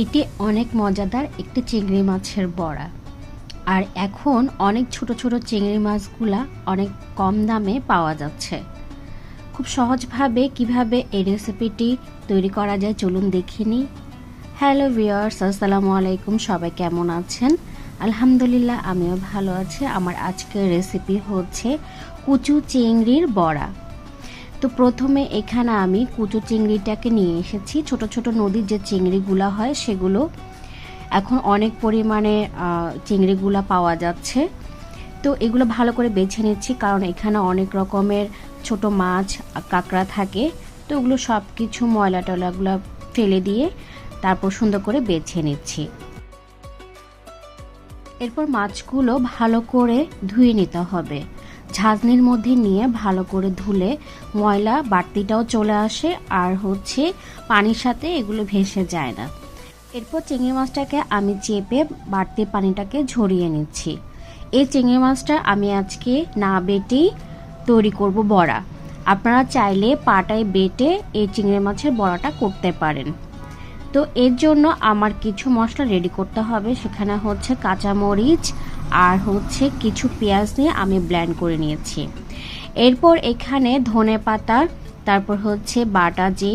এটি অনেক মজাদার একটি চিংড়ি মাছের বড়া। আর এখন অনেক ছোট ছোট চিংড়ি মাছগুলা অনেক কম দামে পাওয়া যাচ্ছে। খুব সহজভাবে কিভাবে এই রেসিপিটি তৈরি করা যায় চলুন দেখে নিই। হ্যালো ভিউয়ার্স, আসসালামু আলাইকুম। সবাই কেমন আছেন? আলহামদুলিল্লাহ, আমিও ভালো আছি। আমার আজকের রেসিপি হচ্ছে কুচু চিংড়ির বড়া। তো প্রথমে এখানে আমি কুচু চিংড়িটাকে নিয়ে এসেছি। ছোট ছোট নদীর যে চিংড়িগুলো হয় সেগুলো এখন অনেক পরিমাণে চিংড়িগুলো পাওয়া যাচ্ছে। তো এগুলো ভালো করে বেছে নিচ্ছি, কারণ এখানে অনেক রকমের ছোট মাছ কাঁকড়া থাকে। তো ওগুলো সব কিছু ময়লা টয়লাগুলো ফেলে দিয়ে তারপর সুন্দর করে বেছে নিচ্ছি। এরপর মাছগুলো ভালো করে ধুয়ে নিতে হবে। ঝাঁঝনির মধ্যে নিয়ে ভালো করে ধুলে ময়লা বাড়তিটাও চলে আসে, আর পানির সাথে এগুলো ভেসে যায় না। এরপর চিংড়ি মাছটাকে আমি চেপে বাড়তি পানিটাকে ঝরিয়ে নিচ্ছি। এই চিংড়ি মাছটা আমি আজকে না বেটেই তৈরি করব বড়া। আপনারা চাইলে পাটায় বেটে এই চিংড়ি মাছের বড়াটা করতে পারেন। তো এর জন্য আমার কিছু মশলা রেডি করতে হবে। সেখানে কাঁচামরিচ আর কিছু পেঁয়াজ নিয়ে আমি ব্লেন্ড করে নিয়েছি। এরপর এখানে ধনে পাতা, তারপর বাটা যে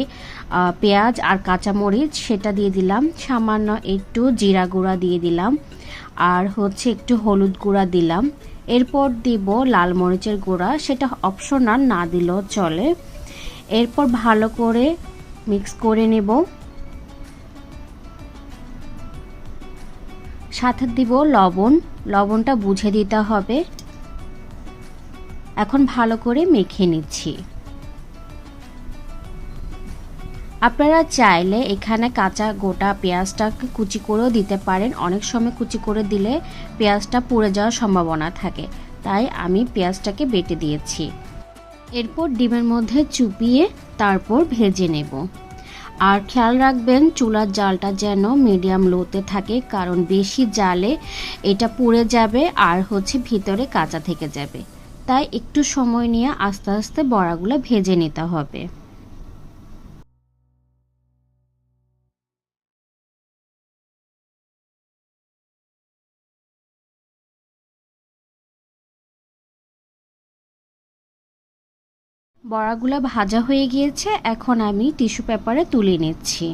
পেঁয়াজ আর কাঁচামরিচ সেটা দিয়ে দিলাম। সামান্য একটু জিরা গুঁড়া দিয়ে দিলাম, আর একটু হলুদ গুঁড়া দিলাম। এরপর দিব লাল মরিচের গুঁড়া, সেটা অপশনাল, না দিলেও চলে। এরপর ভালো করে মিক্স করে নেব। সাথে দিব লবণ। লবণটা বুঝে দিতে হবে। এখন ভালো করে মেখে নিচ্ছি। আপনারা চাইলে এখানে কাঁচা গোটা পেঁয়াজটাকে কুচি করেও দিতে পারেন। অনেক সময় কুচি করে দিলে পেঁয়াজটা পুড়ে যাওয়ার সম্ভাবনা থাকে, তাই আমি পেঁয়াজটাকে বেটে দিয়েছি। এরপর ডিমের মধ্যে চুপিয়ে তারপর ভেজে নেব। আর খেয়াল রাখবেন চুলার জালটা যেন মিডিয়াম লোতে থাকে, কারণ বেশি জালে এটা পুড়ে যাবে আর ভিতরে কাঁচা থেকে যাবে। তাই একটু সময় নিয়ে আস্তে আস্তে বড়াগুলো ভেজে নিতে হবে। বড়াগুলো ভাজা হয়ে গিয়েছে, এখন আমি টিস্যু পেপারে তুলে নিচ্ছি।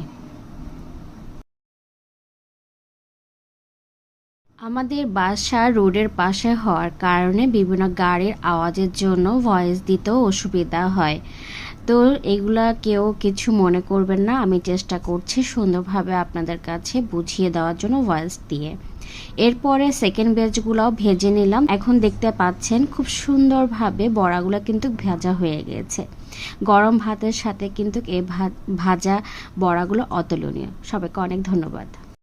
আমাদের বাসা রোডের পাশে হওয়ার কারণে বিভিন্ন গাড়ির আওয়াজের জন্য ভয়েস দিতেও অসুবিধা হয়। তো এগুলা কেউ কিছু মনে করবেন না, আমি চেষ্টা করছি সুন্দরভাবে আপনাদের কাছে বুঝিয়ে দেওয়ার জন্য ভয়েস দিয়ে। এরপরে সেকেন্ড ব্যাচগুলোও ভেজে নিলাম। এখন দেখতে পাচ্ছেন খুব সুন্দরভাবে বড়াগুলো কিন্তু ভাজা হয়ে গেছে। গরম ভাতের সাথে কিন্তু এই ভাজা বড়াগুলো অতুলনীয়। সবাইকে অনেক ধন্যবাদ।